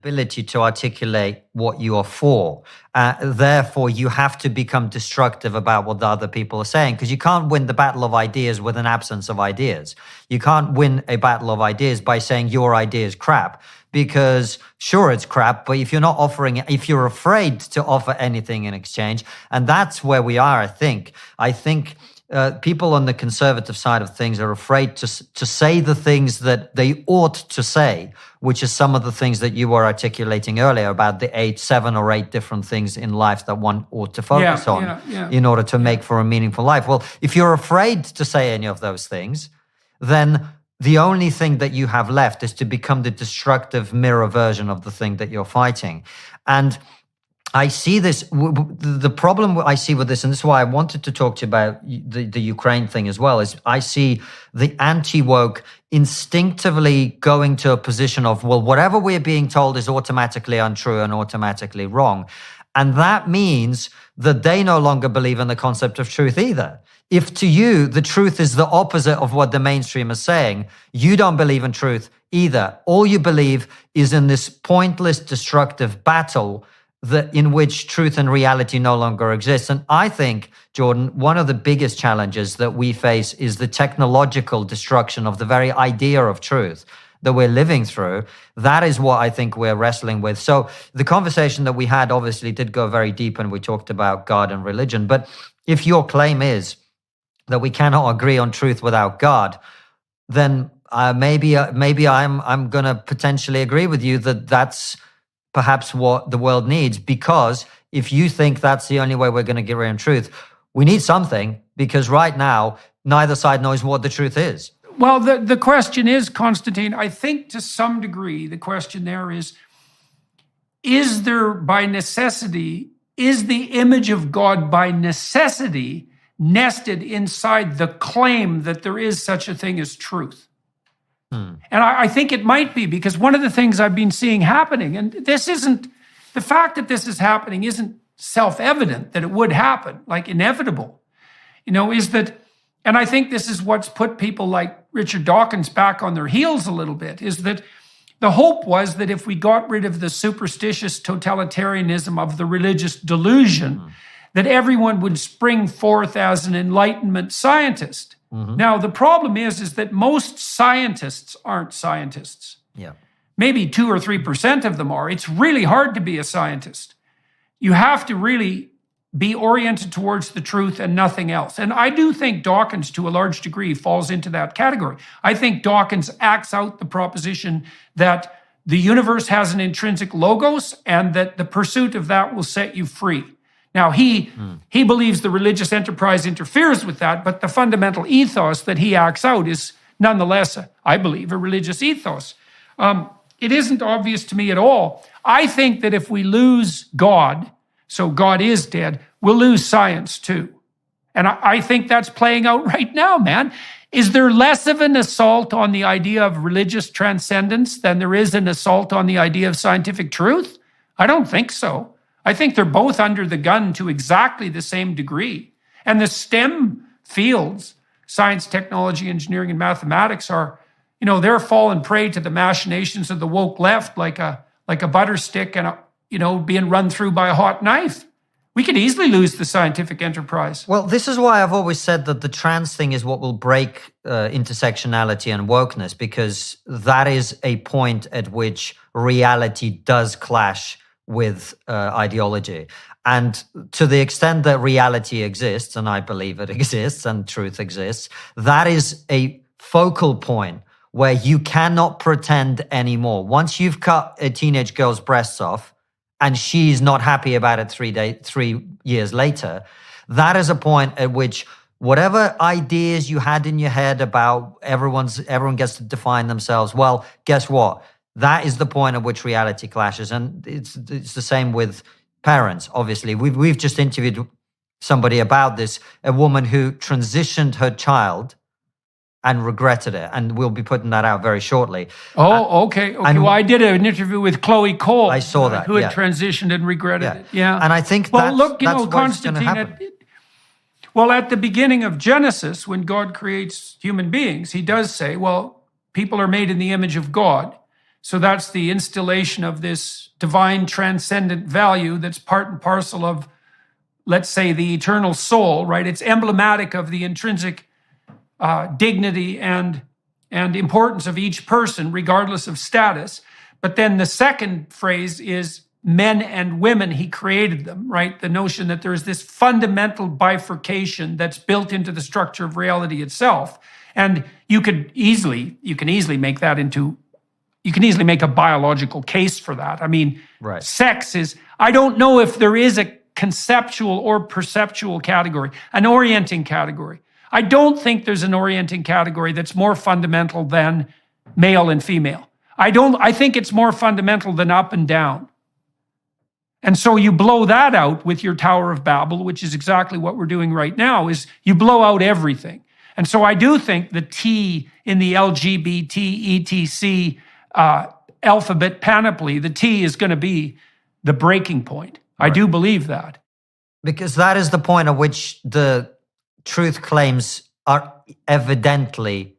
ability to articulate what you are for. Therefore, you have to become destructive about what the other people are saying, because you can't win the battle of ideas with an absence of ideas. You can't win a battle of ideas by saying your idea is crap, because sure, it's crap, but if you're not offering it, if you're afraid to offer anything in exchange, and that's where we are, I think. People on the conservative side of things are afraid to say the things that they ought to say, which is some of the things that you were articulating earlier about the 7 or 8 different things in life that one ought to focus on in order to make for a meaningful life. Well, if you're afraid to say any of those things, then the only thing that you have left is to become the destructive mirror version of the thing that you're fighting. And I see this, the problem I see with this, and this is why I wanted to talk to you about the Ukraine thing as well, is I see the anti-woke instinctively going to a position of, well, whatever we're being told is automatically untrue and automatically wrong. And that means that they no longer believe in the concept of truth either. If to you, the truth is the opposite of what the mainstream is saying, you don't believe in truth either. All you believe is in this pointless, destructive battle in which truth and reality no longer exists. And I think, Jordan, one of the biggest challenges that we face is the technological destruction of the very idea of truth that we're living through. That is what I think we're wrestling with. So the conversation that we had obviously did go very deep, and we talked about God and religion. But if your claim is that we cannot agree on truth without God, then maybe I'm going to potentially agree with you that that's perhaps what the world needs, because if you think that's the only way we're going to get around truth, we need something, because right now, neither side knows what the truth is. Well, the question is, Konstntin, I think to some degree, the question there is there by necessity, is the image of God by necessity nested inside the claim that there is such a thing as truth? And I think it might be, because one of the things I've been seeing happening, and the fact that this is happening isn't self-evident that it would happen, like inevitable, is that, and I think this is what's put people like Richard Dawkins back on their heels a little bit, is that the hope was that if we got rid of the superstitious totalitarianism of the religious delusion, that everyone would spring forth as an Enlightenment scientist. Now, the problem is that most scientists aren't scientists. Yeah. Maybe 2 or 3% of them are. It's really hard to be a scientist. You have to really be oriented towards the truth and nothing else. And I do think Dawkins, to a large degree, falls into that category. I think Dawkins acts out the proposition that the universe has an intrinsic logos and that the pursuit of that will set you free. Now, he believes the religious enterprise interferes with that, but the fundamental ethos that he acts out is nonetheless, I believe, a religious ethos. It isn't obvious to me at all. I think that if we lose God, so God is dead, we'll lose science too. And I think that's playing out right now, man. Is there less of an assault on the idea of religious transcendence than there is an assault on the idea of scientific truth? I don't think so. I think they're both under the gun to exactly the same degree. And the STEM fields, science, technology, engineering, and mathematics, are, they're falling prey to the machinations of the woke left like a butter stick and, being run through by a hot knife. We could easily lose the scientific enterprise. Well, this is why I've always said that the trans thing is what will break intersectionality and wokeness, because that is a point at which reality does clash with ideology. And to the extent that reality exists, and I believe it exists, and truth exists, that is a focal point where you cannot pretend anymore. Once you've cut a teenage girl's breasts off and she's not happy about it 3 years later, that is a point at which whatever ideas you had in your head about everyone gets to define themselves, well, guess what? That is the point at which reality clashes. And it's the same with parents, obviously. We've just interviewed somebody about this, a woman who transitioned her child and regretted it. And we'll be putting that out very shortly. Oh, okay. Well, I did an interview with Chloe Cole. I saw that. Who had transitioned and regretted it. Yeah. And I think that's what's going to happen. Well, at the beginning of Genesis, when God creates human beings, he does say, well, people are made in the image of God. So that's the installation of this divine transcendent value that's part and parcel of, let's say, the eternal soul, right? It's emblematic of the intrinsic dignity and importance of each person, regardless of status. But then the second phrase is men and women, he created them, right? The notion that there's this fundamental bifurcation that's built into the structure of reality itself. And you can easily make that into, you can easily make a biological case for that. I mean, right. Sex is, I don't know if there is a conceptual or perceptual category, an orienting category. I don't think there's an orienting category that's more fundamental than male and female. I think it's more fundamental than up and down. And so you blow that out with your Tower of Babel, which is exactly what we're doing right now, is you blow out everything. And so I do think the T in the LGBT, ETC alphabet panoply, the T is going to be the breaking point. Right. I do believe that. Because that is the point at which the truth claims are evidently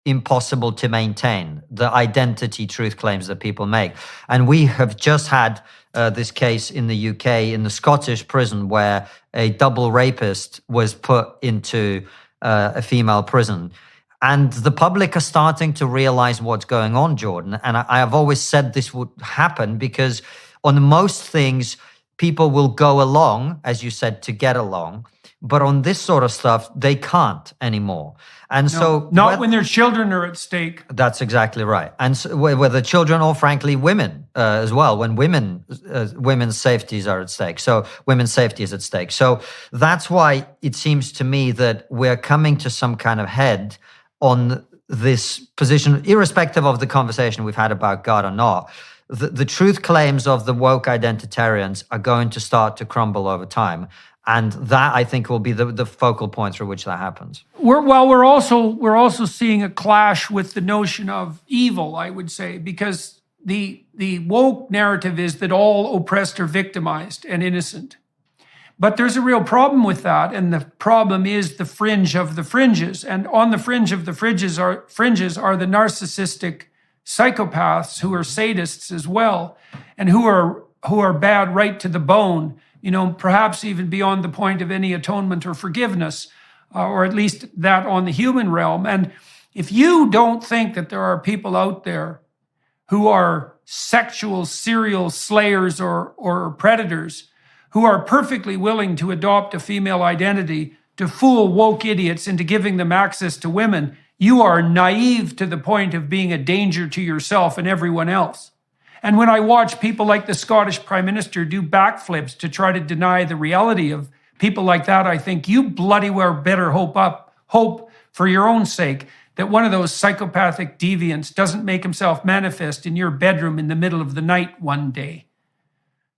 impossible to maintain, the identity truth claims that people make. And we have just had this case in the UK, in the Scottish prison, where a double rapist was put into a female prison. And the public are starting to realize what's going on, Jordan. And I have always said this would happen because on most things, people will go along, as you said, to get along. But on this sort of stuff, they can't anymore. And so... Not when their children are at stake. That's exactly right. And so, whether children or, frankly, women as well, when women's safeties are at stake. So women's safety is at stake. So that's why it seems to me that we're coming to some kind of head on this position, irrespective of the conversation we've had about God or not. The truth claims of the woke identitarians are going to start to crumble over time. And that, I think, will be the focal point through which that happens. We're also seeing a clash with the notion of evil, I would say, because the woke narrative is that all oppressed are victimized and innocent. But there's a real problem with that, and the problem is the fringe of the fringes. And on the fringe of the fringes are the narcissistic psychopaths who are sadists as well, and who are bad right to the bone. You know, perhaps even beyond the point of any atonement or forgiveness, or at least that on the human realm. And if you don't think that there are people out there who are sexual serial slayers or predators, who are perfectly willing to adopt a female identity to fool woke idiots into giving them access to women, you are naive to the point of being a danger to yourself and everyone else. And when I watch people like the Scottish Prime Minister do backflips to try to deny the reality of people like that, I think you bloody well better hope for your own sake that one of those psychopathic deviants doesn't make himself manifest in your bedroom in the middle of the night one day.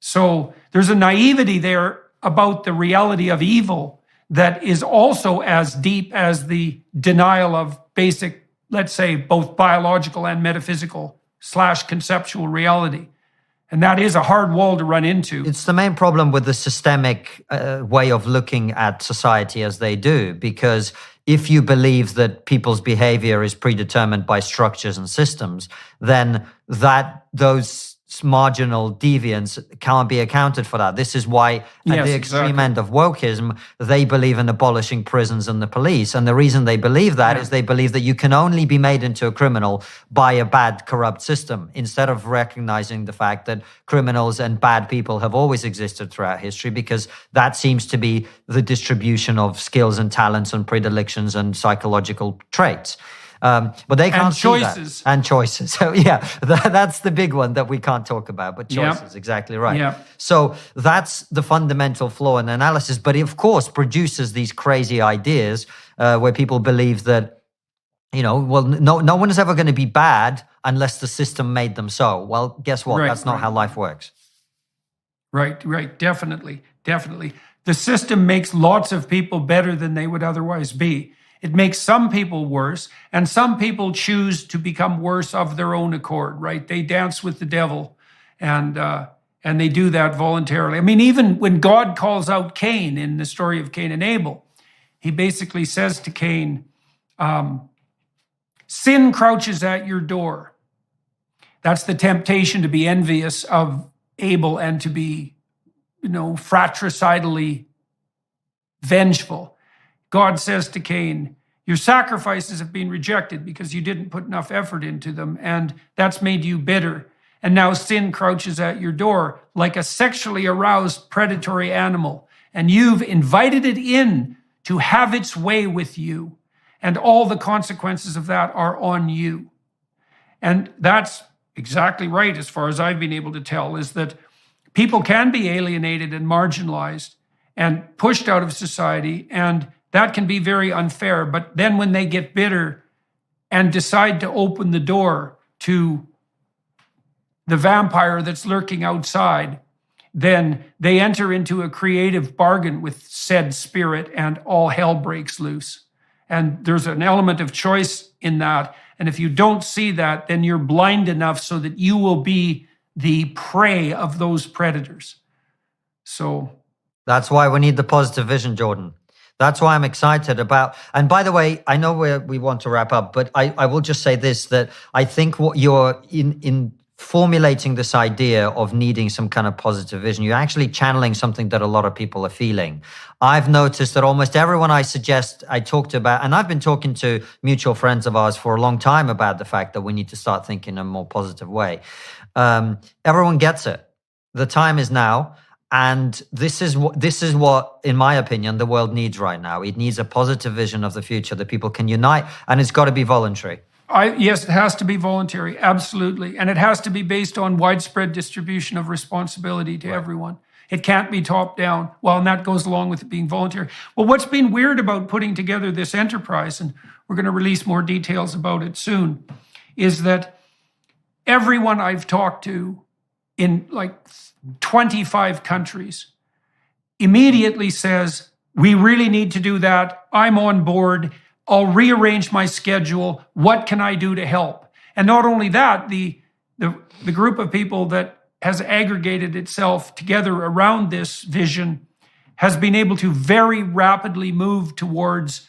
So there's a naivety there about the reality of evil that is also as deep as the denial of basic, let's say, both biological and metaphysical / conceptual reality. And that is a hard wall to run into. It's the main problem with the systemic way of looking at society as they do, because if you believe that people's behavior is predetermined by structures and systems, then those marginal deviants can't be accounted for that. This is why at the extreme end of wokeism, they believe in abolishing prisons and the police. And the reason they believe that is they believe that you can only be made into a criminal by a bad, corrupt system, instead of recognizing the fact that criminals and bad people have always existed throughout history, because that seems to be the distribution of skills and talents and predilections and psychological traits. But they can't see that. And choices. So yeah, that's the big one that we can't talk about, but choices, exactly right. Yep. So that's the fundamental flaw in analysis, but it of course produces these crazy ideas where people believe that, well, no one is ever going to be bad unless the system made them so. Well, guess what? That's not how life works. Right. Definitely. The system makes lots of people better than they would otherwise be. It makes some people worse, and some people choose to become worse of their own accord, right? They dance with the devil, and they do that voluntarily. I mean, even when God calls out Cain in the story of Cain and Abel, he basically says to Cain, sin crouches at your door. That's the temptation to be envious of Abel and to be, fratricidally vengeful. God says to Cain, your sacrifices have been rejected because you didn't put enough effort into them, and that's made you bitter. And now sin crouches at your door like a sexually aroused predatory animal, and you've invited it in to have its way with you, and all the consequences of that are on you. And that's exactly right, as far as I've been able to tell, is that people can be alienated and marginalized and pushed out of society, and that can be very unfair. But then when they get bitter and decide to open the door to the vampire that's lurking outside, then they enter into a creative bargain with said spirit and all hell breaks loose. And there's an element of choice in that. And if you don't see that, then you're blind enough so that you will be the prey of those predators. So that's why we need the positive vision, Jordan. That's why I'm excited about. And by the way, I know we want to wrap up, but I will just say this, that I think what you're in formulating this idea of needing some kind of positive vision, you're actually channeling something that a lot of people are feeling. I've noticed that almost everyone I talked about, and I've been talking to mutual friends of ours for a long time about the fact that we need to start thinking in a more positive way. Everyone gets it. The time is now. And this is what, in my opinion, the world needs right now. It needs a positive vision of the future that people can unite, and it's got to be voluntary. Yes, it has to be voluntary, absolutely. And it has to be based on widespread distribution of responsibility to everyone. It can't be top down. Well, and that goes along with it being voluntary. Well, what's been weird about putting together this enterprise, and we're going to release more details about it soon, is that everyone I've talked to in like 25 countries immediately says, we really need to do that. I'm on board. I'll rearrange my schedule. What can I do to help? And not only that, the group of people that has aggregated itself together around this vision has been able to very rapidly move towards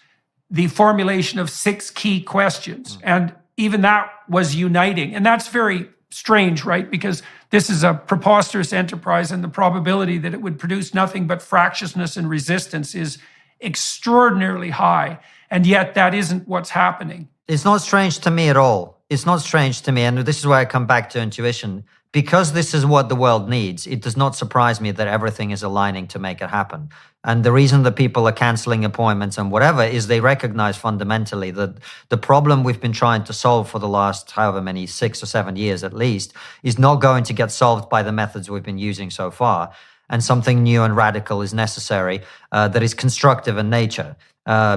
the formulation of 6 key questions. And even that was uniting. And that's very strange, right? Because this is a preposterous enterprise, and the probability that it would produce nothing but fractiousness and resistance is extraordinarily high. And yet that isn't what's happening. It's not strange to me at all. It's not strange to me. And this is where I come back to intuition. Because this is what the world needs, it does not surprise me that everything is aligning to make it happen. And the reason that people are canceling appointments and whatever is they recognize fundamentally that the problem we've been trying to solve for the last however many, 6 or 7 years at least, is not going to get solved by the methods we've been using so far. And something new and radical is necessary that is constructive in nature.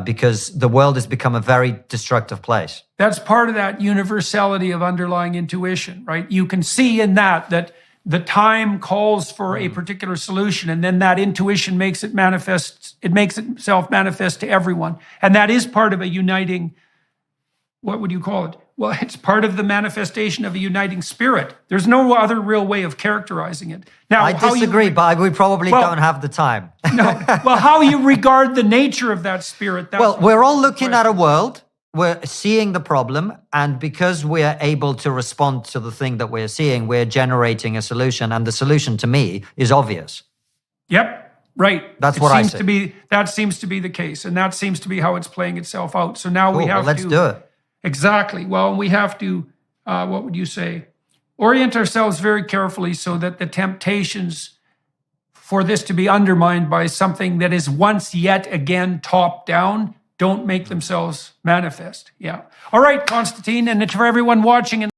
Because the world has become a very destructive place. That's part of that universality of underlying intuition, right? You can see in that the time calls for a particular solution, and then that intuition makes it manifest. It makes itself manifest to everyone. And that is part of a uniting, what would you call it? Well, it's part of the manifestation of a uniting spirit. There's no other real way of characterizing it. Now, I disagree, but we probably don't have the time. No. Well, how you regard the nature of that spirit. Well, we're all looking at a world. We're seeing the problem. And because we're able to respond to the thing that we're seeing, we're generating a solution. And the solution to me is obvious. Yep. Right. That's what I say. That seems to be the case. And that seems to be how it's playing itself out. So now we have let's do it. Exactly. Well, we have to, what would you say, orient ourselves very carefully so that the temptations for this to be undermined by something that is once yet again top down don't make themselves manifest. Yeah. All right, Konstntin, and for everyone watching and